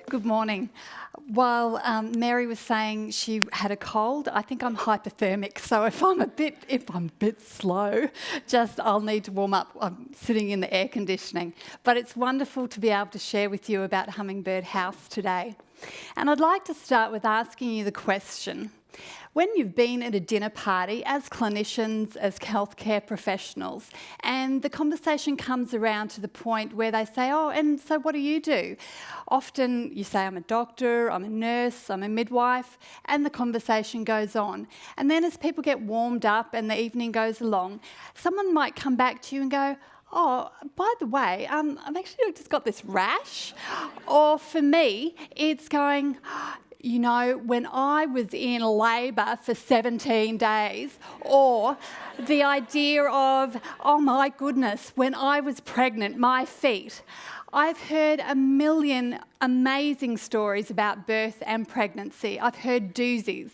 Good morning. While Mary was saying she had a cold, I think I'm hypothermic. So if I'm a bit slow, I'll need to warm up. I'm sitting in the air conditioning. But it's wonderful to be able to share with you about Hummingbird House today. And I'd like to start with asking you the question. When you've been at a dinner party as clinicians, as healthcare professionals, and the conversation comes around to the point where they say, oh, and so what do you do? Often you say, I'm a doctor, I'm a nurse, I'm a midwife, and the conversation goes on. And then as people get warmed up and the evening goes along, someone might come back to you and go, oh, by the way, I've actually just got this rash. Or for me, it's going, you know, when I was in labour for 17 days, or the idea of, oh my goodness, when I was pregnant, my feet. I've heard a million amazing stories about birth and pregnancy. I've heard doozies.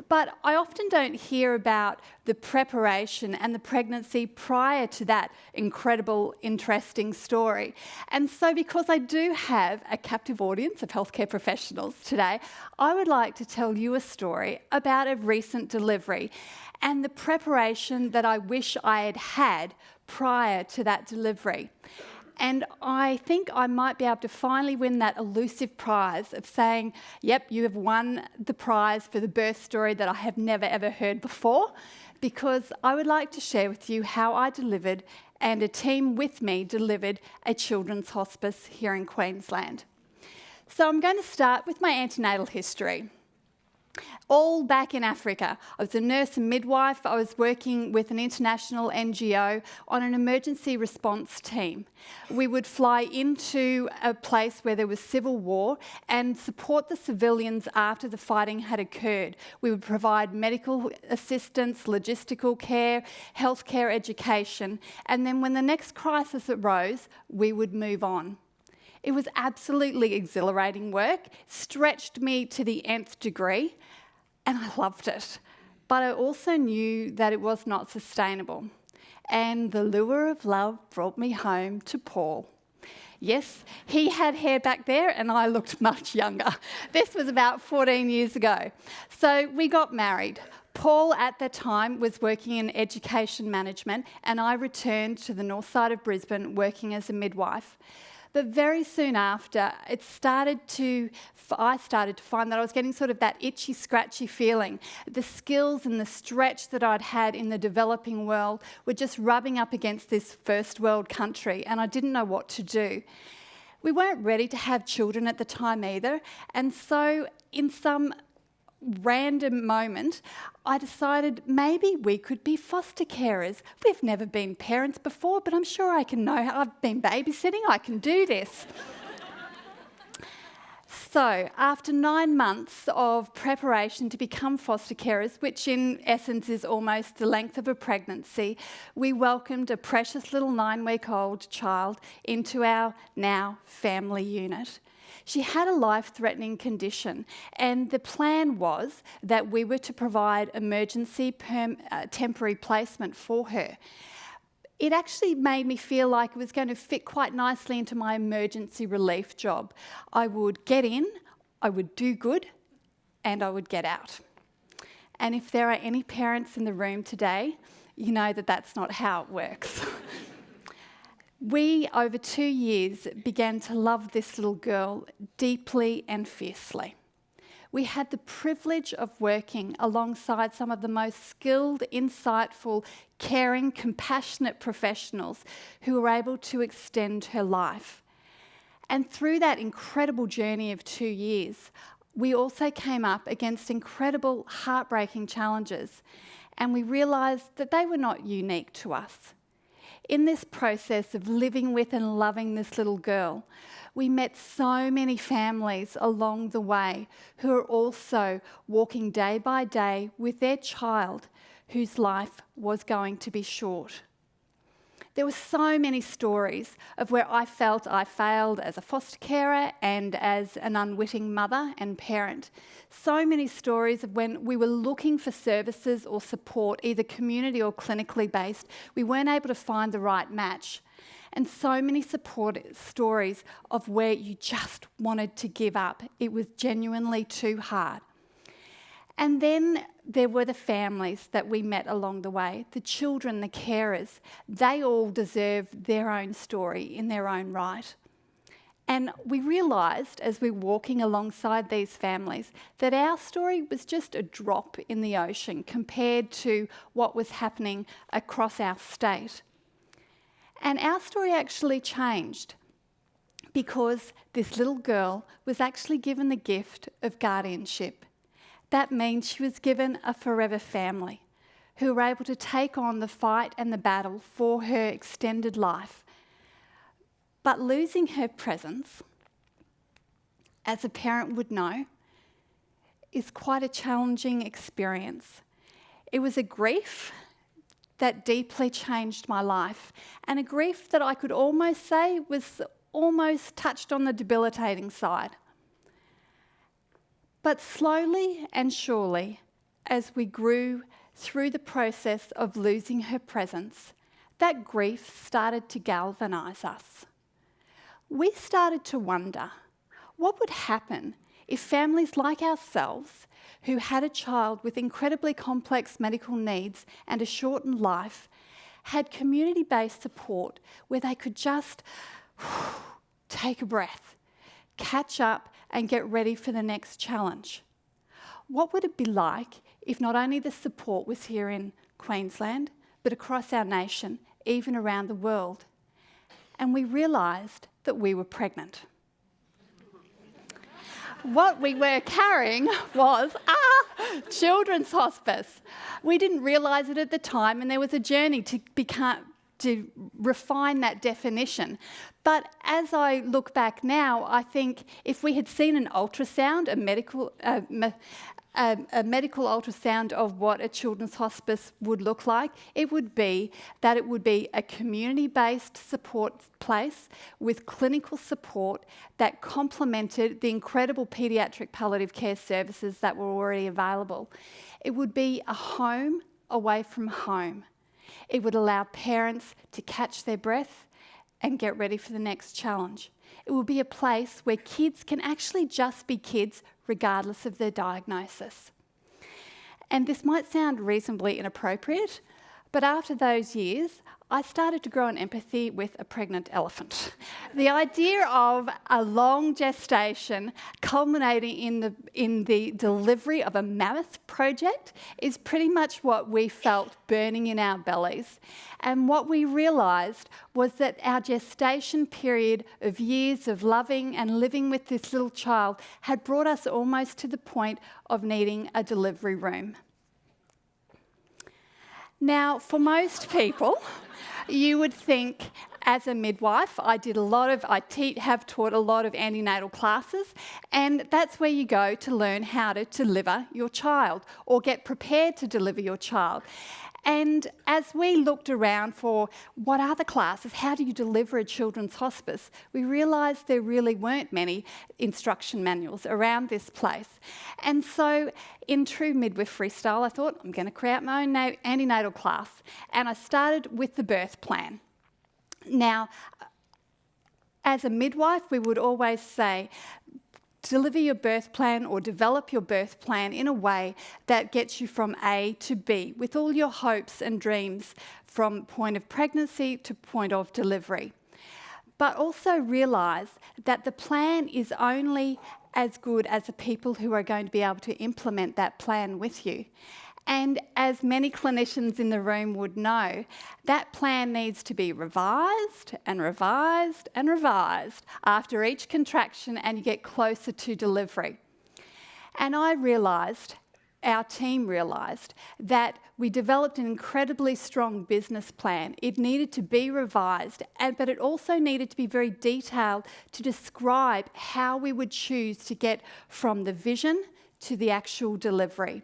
But I often don't hear about the preparation and the pregnancy prior to that incredible, interesting story. And so because I do have a captive audience of healthcare professionals today, I would like to tell you a story about a recent delivery and the preparation that I wish I had had prior to that delivery. And I think I might be able to finally win that elusive prize of saying, yep, you have won the prize for the birth story that I have never ever heard before, because I would like to share with you how I delivered and a team with me delivered a children's hospice here in Queensland. So I'm going to start with my antenatal history. All back in Africa. I was a nurse and midwife. I was working with an international NGO on an emergency response team. We would fly into a place where there was civil war and support the civilians after the fighting had occurred. We would provide medical assistance, logistical care, healthcare education, and then when the next crisis arose, we would move on. It was absolutely exhilarating work, stretched me to the nth degree, and I loved it. But I also knew that it was not sustainable. And the lure of love brought me home to Paul. Yes, he had hair back there and I looked much younger. This was about 14 years ago. So we got married. Paul at that time was working in education management and I returned to the north side of Brisbane working as a midwife. But very soon after, I started to find that I was getting sort of that itchy, scratchy feeling. The skills and the stretch that I'd had in the developing world were just rubbing up against this first world country, and I didn't know what to do. We weren't ready to have children at the time either, and so in some random moment, I decided maybe we could be foster carers. We've never been parents before, but I'm sure I can know. I've been babysitting, I can do this. So, after 9 months of preparation to become foster carers, which in essence is almost the length of a pregnancy, we welcomed a precious little 9-week-old child into our now family unit. She had a life-threatening condition, and the plan was that we were to provide emergency temporary placement for her. It actually made me feel like it was going to fit quite nicely into my emergency relief job. I would get in, I would do good, and I would get out. And if there are any parents in the room today, you know that that's not how it works. We, over 2 years, began to love this little girl deeply and fiercely. We had the privilege of working alongside some of the most skilled, insightful, caring, compassionate professionals who were able to extend her life. And through that incredible journey of 2 years, we also came up against incredible, heartbreaking challenges, and we realised that they were not unique to us. In this process of living with and loving this little girl, we met so many families along the way who are also walking day by day with their child whose life was going to be short. There were so many stories of where I felt I failed as a foster carer and as an unwitting mother and parent. So many stories of when we were looking for services or support, either community or clinically based, we weren't able to find the right match. And so many stories of where you just wanted to give up. It was genuinely too hard. And then there were the families that we met along the way, the children, the carers. They all deserve their own story in their own right. And we realised as we were walking alongside these families that our story was just a drop in the ocean compared to what was happening across our state. And our story actually changed because this little girl was actually given the gift of guardianship. That means she was given a forever family who were able to take on the fight and the battle for her extended life. But losing her presence, as a parent would know, is quite a challenging experience. It was a grief that deeply changed my life, and a grief that I could almost say was almost touched on the debilitating side. But slowly and surely, as we grew through the process of losing her presence, that grief started to galvanise us. We started to wonder, what would happen if families like ourselves, who had a child with incredibly complex medical needs and a shortened life, had community-based support where they could just take a breath, catch up and get ready for the next challenge? What would it be like if not only the support was here in Queensland, but across our nation, even around the world? And we realised that we were pregnant. What we were carrying was children's hospice. We didn't realise it at the time, and there was a journey to refine that definition. But as I look back now, I think if we had seen an ultrasound, a medical ultrasound of what a children's hospice would look like, it would be a community-based support place with clinical support that complemented the incredible paediatric palliative care services that were already available. It would be a home away from home. It would allow parents to catch their breath and get ready for the next challenge. It would be a place where kids can actually just be kids regardless of their diagnosis. And this might sound reasonably inappropriate, but after those years, I started to grow an empathy with a pregnant elephant. The idea of a long gestation culminating in the delivery of a mammoth project is pretty much what we felt burning in our bellies. And what we realised was that our gestation period of years of loving and living with this little child had brought us almost to the point of needing a delivery room. Now, for most people, you would think, as a midwife, I have taught a lot of antenatal classes, and that's where you go to learn how to deliver your child or get prepared to deliver your child. And as we looked around for what are the classes, how do you deliver a children's hospice, we realised there really weren't many instruction manuals around this place. And so in true midwifery style, I thought, I'm going to create my own antenatal class. And I started with the birth plan. Now, as a midwife, we would always say, deliver your birth plan or develop your birth plan in a way that gets you from A to B with all your hopes and dreams from point of pregnancy to point of delivery. But also realise that the plan is only as good as the people who are going to be able to implement that plan with you. And as many clinicians in the room would know, that plan needs to be revised and revised and revised after each contraction, and you get closer to delivery. And I realised, our team realised, that we developed an incredibly strong business plan. It needed to be revised, but it also needed to be very detailed to describe how we would choose to get from the vision to the actual delivery.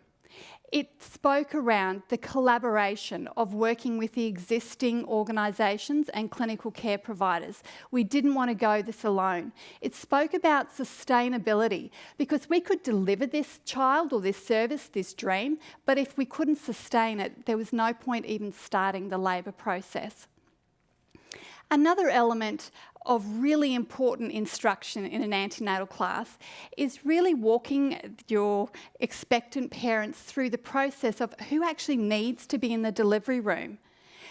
It spoke around the collaboration of working with the existing organisations and clinical care providers. We didn't want to go this alone. It spoke about sustainability, because we could deliver this child or this service, this dream, but if we couldn't sustain it, there was no point even starting the labour process. Another element of really important instruction in an antenatal class is really walking your expectant parents through the process of who actually needs to be in the delivery room.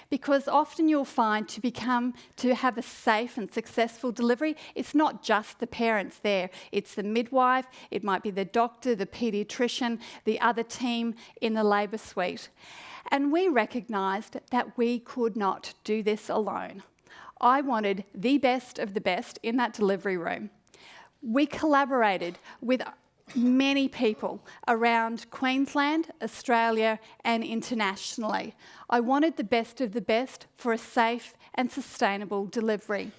Because often you'll find to have a safe and successful delivery, it's not just the parents there. It's the midwife, it might be the doctor, the paediatrician, the other team in the labour suite. And we recognised that we could not do this alone. I wanted the best of the best in that delivery room. We collaborated with many people around Queensland, Australia, and internationally. I wanted the best of the best for a safe and sustainable delivery.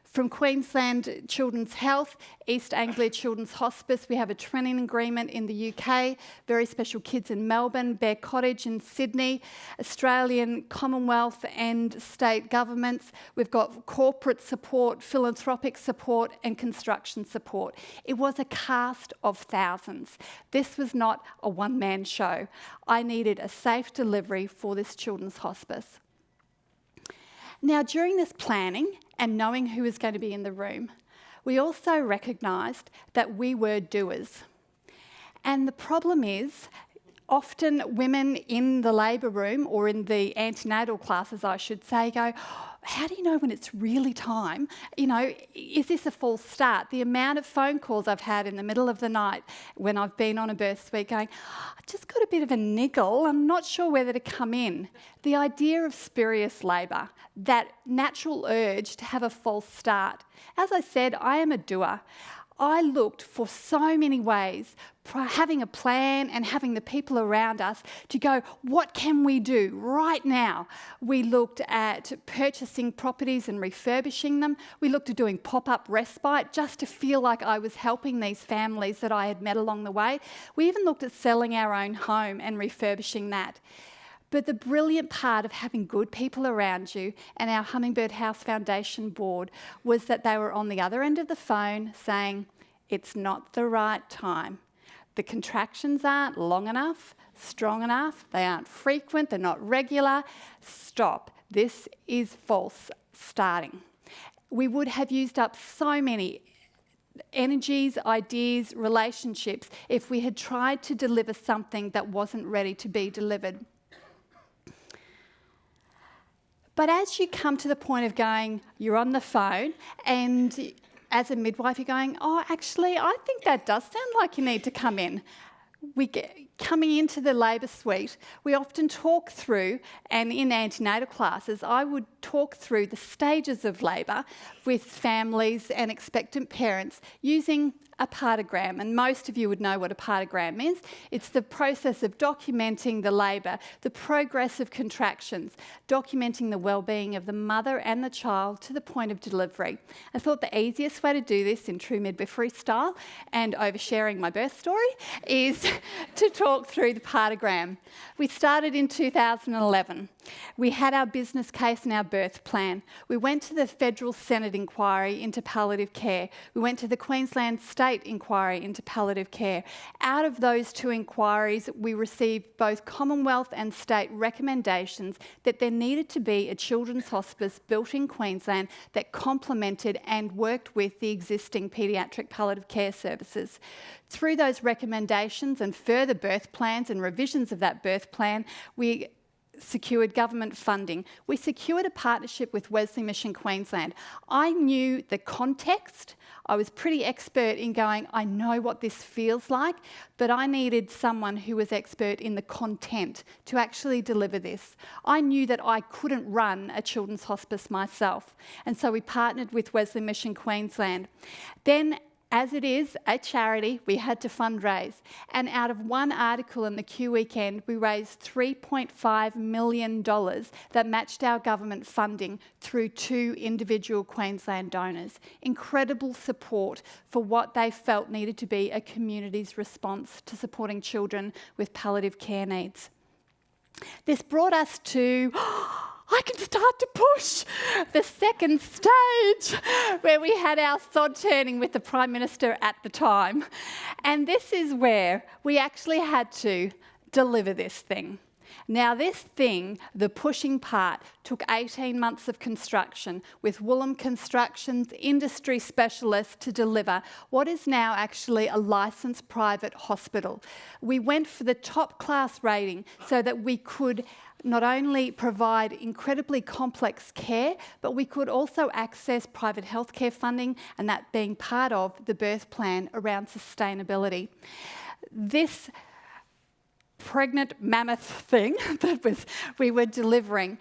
From Queensland Children's Health, East Anglia Children's Hospice, we have a training agreement in the UK, Very Special Kids in Melbourne, Bear Cottage in Sydney, Australian Commonwealth and state governments. We've got corporate support, philanthropic support and construction support. It was a cast of thousands. This was not a one-man show. I needed a safe delivery for this children's hospice. Now, during this planning and knowing who was going to be in the room, we also recognised that we were doers. And the problem is, often women in the labour room, or in the antenatal classes, I should say, go, how do you know when it's really time? You know, is this a false start? The amount of phone calls I've had in the middle of the night when I've been on a birth suite going, I've just got a bit of a niggle, I'm not sure whether to come in. The idea of spurious labour, that natural urge to have a false start. As I said, I am a doer. I looked for so many ways, having a plan and having the people around us to go, what can we do right now? We looked at purchasing properties and refurbishing them. We looked at doing pop-up respite just to feel like I was helping these families that I had met along the way. We even looked at selling our own home and refurbishing that. But the brilliant part of having good people around you and our Hummingbird House Foundation board was that they were on the other end of the phone saying, it's not the right time. The contractions aren't long enough, strong enough, they aren't frequent, they're not regular. Stop. This is false starting. We would have used up so many energies, ideas, relationships if we had tried to deliver something that wasn't ready to be delivered. But as you come to the point of going, you're on the phone, and as a midwife you're going, oh, actually, I think that does sound like you need to come in. Coming into the labour suite, we often talk through, and in antenatal classes, I would talk through the stages of labour with families and expectant parents using a partogram, and most of you would know what a partogram is. It's the process of documenting the labour, the progress of contractions, documenting the well-being of the mother and the child to the point of delivery. I thought the easiest way to do this in true midwifery style and oversharing my birth story is to talk through the partogram. We started in 2011. We had our business case and our birth plan. We went to the Federal Senate inquiry into palliative care. We went to the Queensland State inquiry into palliative care. Out of those two inquiries, we received both Commonwealth and state recommendations that there needed to be a children's hospice built in Queensland that complemented and worked with the existing paediatric palliative care services. Through those recommendations and further birth plans and revisions of that birth plan, we secured government funding. We secured a partnership with Wesley Mission Queensland. I knew the context. I was pretty expert in going, I know what this feels like, but I needed someone who was expert in the content to actually deliver this. I knew that I couldn't run a children's hospice myself, and so we partnered with Wesley Mission Queensland. Then As it is a charity, we had to fundraise. And out of one article in the Q Weekend, we raised $3.5 million that matched our government funding through 2 individual Queensland donors. Incredible support for what they felt needed to be a community's response to supporting children with palliative care needs. This brought us to I can start to push the second stage, where we had our sod turning with the Prime Minister at the time. And this is where we actually had to deliver this thing. Now this thing, the pushing part, took 18 months of construction with Woolham Construction's industry specialists to deliver what is now actually a licensed private hospital. We went for the top class rating so that we could not only provide incredibly complex care, but we could also access private healthcare funding, and that being part of the birth plan around sustainability. This pregnant mammoth thing that we were delivering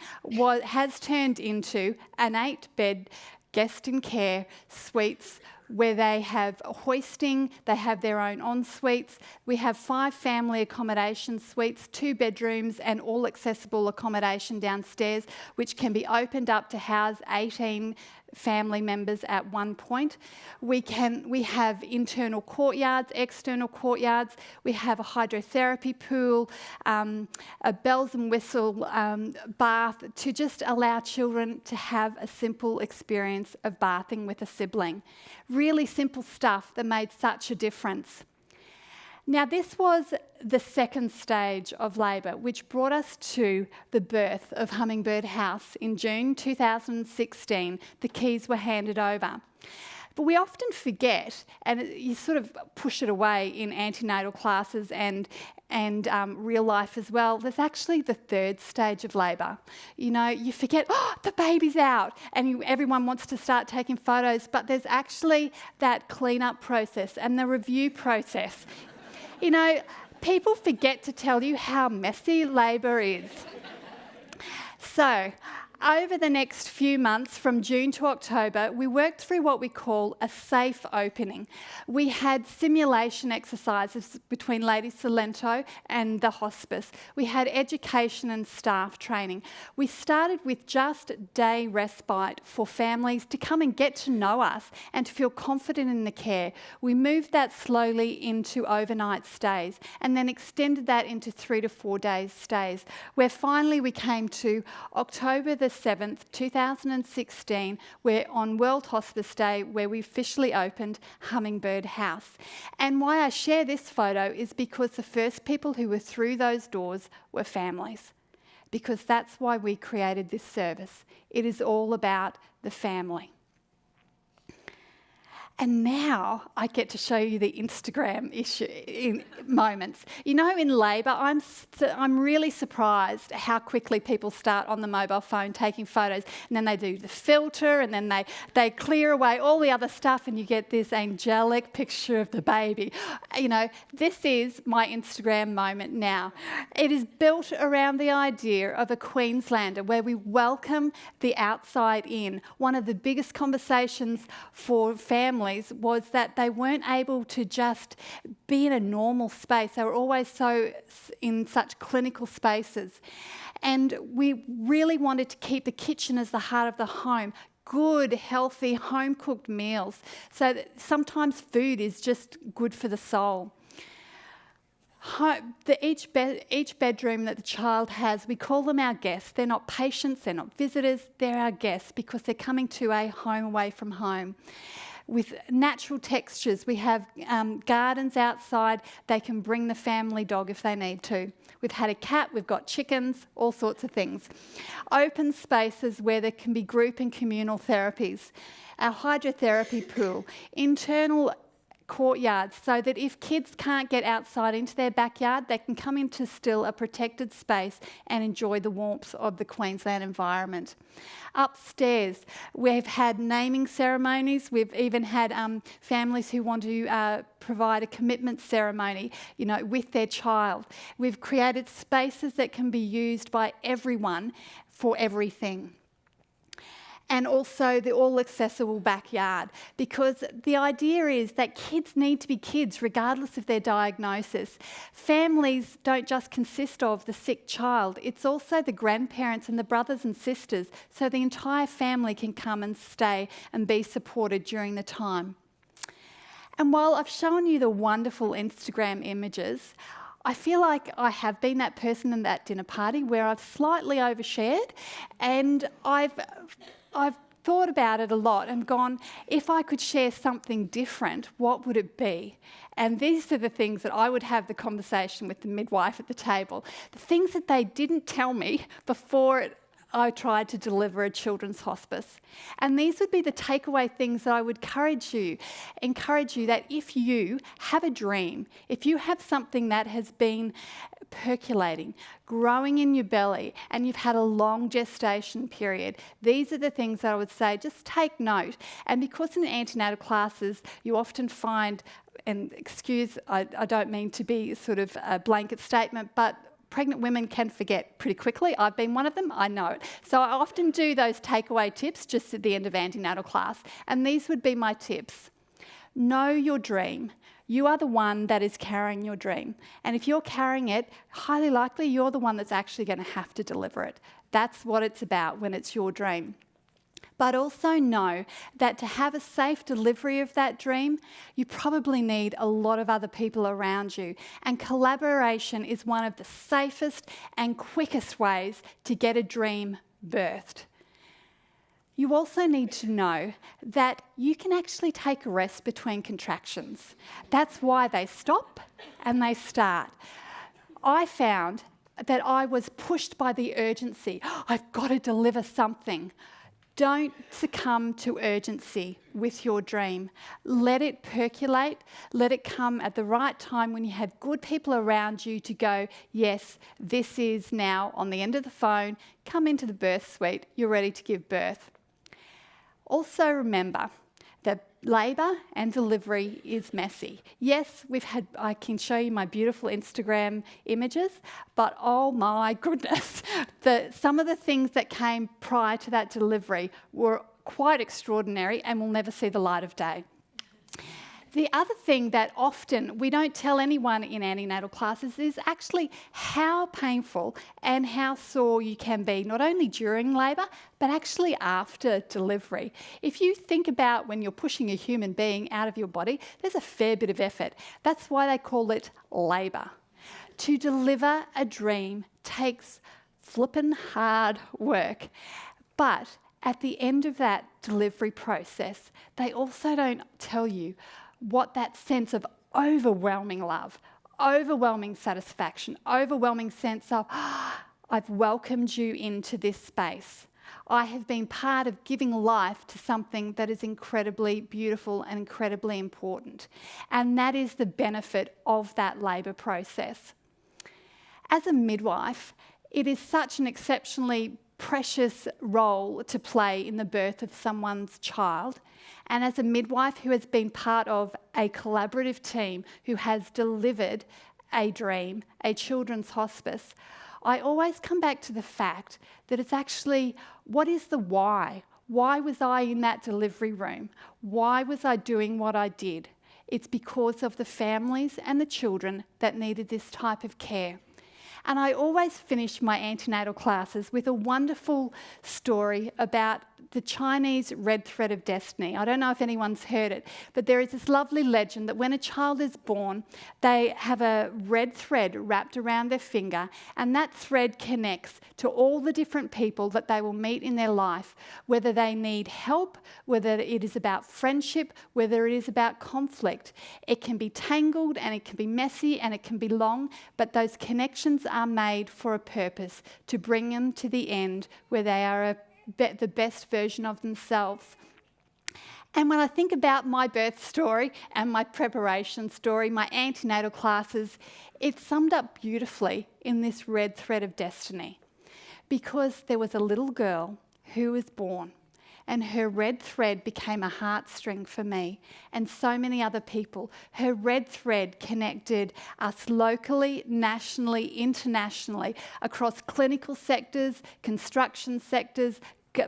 has turned into an 8-bed guest in care suites where they have hoisting, they have their own en-suites. We have 5 family accommodation suites, 2 bedrooms and all accessible accommodation downstairs, which can be opened up to house 18 family members at one point. We have internal courtyards, external courtyards. We have a hydrotherapy pool, a bells and whistle bath to just allow children to have a simple experience of bathing with a sibling. Really simple stuff that made such a difference. Now, this was the second stage of labour, which brought us to the birth of Hummingbird House in June 2016. The keys were handed over. But we often forget, and you sort of push it away in antenatal classes and real life as well, there's actually the third stage of labour. You know, you forget, oh, the baby's out, and everyone wants to start taking photos, but there's actually that clean-up process and the review process. You know, people forget to tell you how messy labour is. So, over the next few months, from June to October, we worked through what we call a safe opening. We had simulation exercises between Lady Salento and the hospice. We had education and staff training. We started with just day respite for families to come and get to know us and to feel confident in the care. We moved that slowly into overnight stays and then extended that into 3 to 4 days stays, where finally we came to October the 7th, 2016, we're on World Hospice Day, where we officially opened Hummingbird House. And why I share this photo is because the first people who were through those doors were families, because that's why we created this service. It is all about the family. And now I get to show you the Instagram moments. You know, in labour, I'm really surprised how quickly people start on the mobile phone taking photos, and then they do the filter, and then they clear away all the other stuff, and you get this angelic picture of the baby. You know, this is my Instagram moment now. It is built around the idea of a Queenslander where we welcome the outside in. One of the biggest conversations for families was that they weren't able to just be in a normal space. They were always in such clinical spaces. And we really wanted to keep the kitchen as the heart of the home. Good, healthy, home-cooked meals. So that sometimes food is just good for the soul. Each bedroom that the child has, we call them our guests. They're not patients, they're not visitors, they're our guests because they're coming to a home away from home. With natural textures, we have gardens outside. They can bring the family dog if they need to. We've had a cat, we've got chickens, all sorts of things. Open spaces where there can be group and communal therapies. Our hydrotherapy pool, internal courtyards, so that if kids can't get outside into their backyard, they can come into still a protected space and enjoy the warmth of the Queensland environment. Upstairs, we've had naming ceremonies. We've even had families who want to provide a commitment ceremony, you know, with their child. We've created spaces that can be used by everyone for everything. and also the all-accessible backyard, because the idea is that kids need to be kids regardless of their diagnosis. Families don't just consist of the sick child, it's also the grandparents and the brothers and sisters, so the entire family can come and stay and be supported during the time. And while I've shown you the wonderful Instagram images, I feel like I have been that person in that dinner party where I've slightly overshared, and I've thought about it a lot and gone, if I could share something different, what would it be? And these are the things that I would have the conversation with the midwife at the table, the things that they didn't tell me before I tried to deliver a children's hospice. And these would be the takeaway things that I would encourage you that if you have a dream, if you have something that has been percolating, growing in your belly, and you've had a long gestation period, these are the things that I would say, just take note. And because in antenatal classes, you often find, and excuse, I don't mean to be sort of a blanket statement, but pregnant women can forget pretty quickly. I've been one of them, I know it. So I often do those takeaway tips just at the end of antenatal class. And these would be my tips. Know your dream. You are the one that is carrying your dream. And if you're carrying it, highly likely you're the one that's actually going to have to deliver it. That's what it's about when it's your dream. But also know that to have a safe delivery of that dream, you probably need a lot of other people around you. And collaboration is one of the safest and quickest ways to get a dream birthed. You also need to know that you can actually take a rest between contractions. That's why they stop and they start. I found that I was pushed by the urgency. I've got to deliver something. Don't succumb to urgency with your dream. Let it percolate. Let it come at the right time when you have good people around you to go, yes, this is now on the end of the phone. Come into the birth suite. You're ready to give birth. Also remember that labour and delivery is messy. Yes, I can show you my beautiful Instagram images, but oh my goodness, some of the things that came prior to that delivery were quite extraordinary and will never see the light of day. The other thing that often we don't tell anyone in antenatal classes is actually how painful and how sore you can be, not only during labour, but actually after delivery. If you think about when you're pushing a human being out of your body, there's a fair bit of effort. That's why they call it labour. To deliver a dream takes flippin' hard work. But at the end of that delivery process, they also don't tell you what that sense of overwhelming love, overwhelming satisfaction, overwhelming sense of, I've welcomed you into this space. I have been part of giving life to something that is incredibly beautiful and incredibly important. And that is the benefit of that labour process. As a midwife, it is such an exceptionally precious role to play in the birth of someone's child. And as a midwife who has been part of a collaborative team who has delivered a dream, a children's hospice, I always come back to the fact that it's actually, what is the why? Why was I in that delivery room? Why was I doing what I did? It's because of the families and the children that needed this type of care. And I always finish my antenatal classes with a wonderful story about the Chinese red thread of destiny. I don't know if anyone's heard it, but there is this lovely legend that when a child is born, they have a red thread wrapped around their finger, and that thread connects to all the different people that they will meet in their life, whether they need help, whether it is about friendship, whether it is about conflict. It can be tangled and it can be messy and it can be long, but those connections are made for a purpose, to bring them to the end where they are the best version of themselves. And when I think about my birth story and my preparation story, my antenatal classes, it's summed up beautifully in this red thread of destiny. Because there was a little girl who was born, and her red thread became a heartstring for me and so many other people. Her red thread connected us locally, nationally, internationally, across clinical sectors, construction sectors,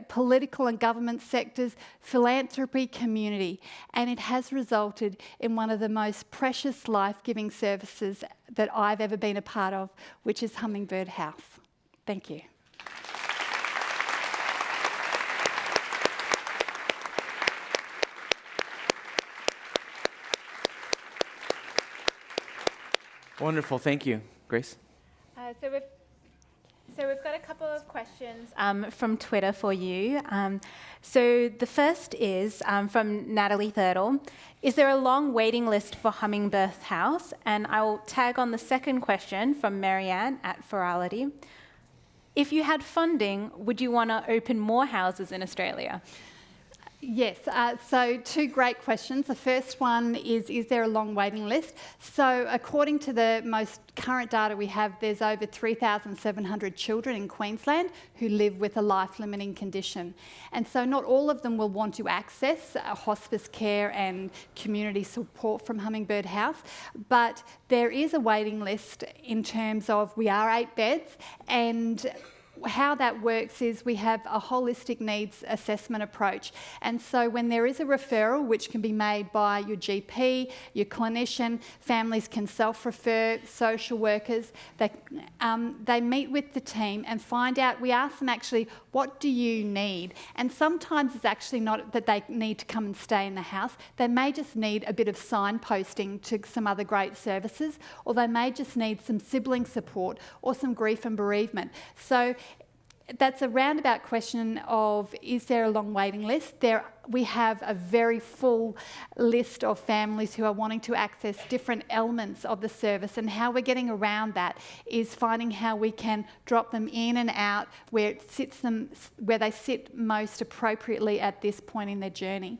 political and government sectors, philanthropy, community, and it has resulted in one of the most precious life-giving services that I've ever been a part of, which is Hummingbird House. Thank you. Wonderful, thank you. Grace? So we've got a couple of questions from Twitter for you. So the first is from Natalie Thirdle. Is there a long waiting list for Hummingbird House? And I will tag on the second question from Marianne at Ferality. If you had funding, would you want to open more houses in Australia? Yes, so two great questions. The first one is there a long waiting list? So according to the most current data we have, there's over 3,700 children in Queensland who live with a life-limiting condition. And so not all of them will want to access hospice care and community support from Hummingbird House, but there is a waiting list in terms of we are 8 beds, and how that works is we have a holistic needs assessment approach. And so when there is a referral, which can be made by your GP, your clinician, families can self-refer, social workers, they meet with the team and find out, we ask them actually, what do you need? And sometimes it's actually not that they need to come and stay in the house. They may just need a bit of signposting to some other great services, or they may just need some sibling support or some grief and bereavement. So that's a roundabout question of, is there a long waiting list? We have a very full list of families who are wanting to access different elements of the service, and how we're getting around that is finding how we can drop them in and out where they sit most appropriately at this point in their journey.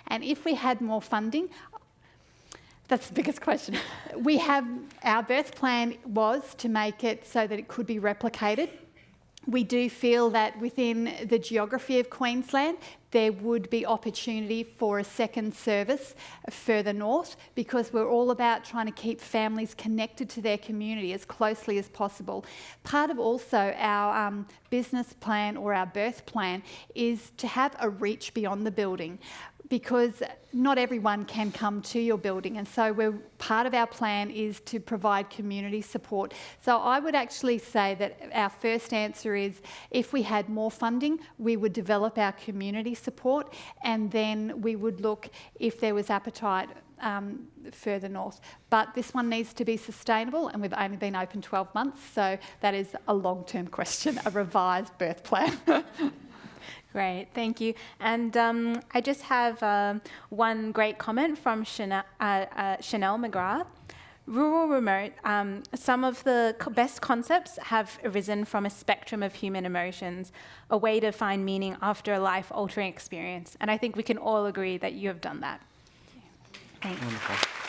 And if we had more funding, that's the biggest question. Our birth plan was to make it so that it could be replicated. We do feel that within the geography of Queensland, there would be opportunity for a second service further north, because we're all about trying to keep families connected to their community as closely as possible. Part of also our business plan or our birth plan is to have a reach beyond the building, because not everyone can come to your building, and so part of our plan is to provide community support. So I would actually say that our first answer is, if we had more funding, we would develop our community support, and then we would look if there was appetite further north. But this one needs to be sustainable, and we've only been open 12 months, so that is a long-term question, a revised birth plan. Great, thank you. And I just have one great comment from Chanel McGrath. Rural remote, some of the best concepts have arisen from a spectrum of human emotions, a way to find meaning after a life-altering experience. And I think we can all agree that you have done that. Thanks. Wonderful.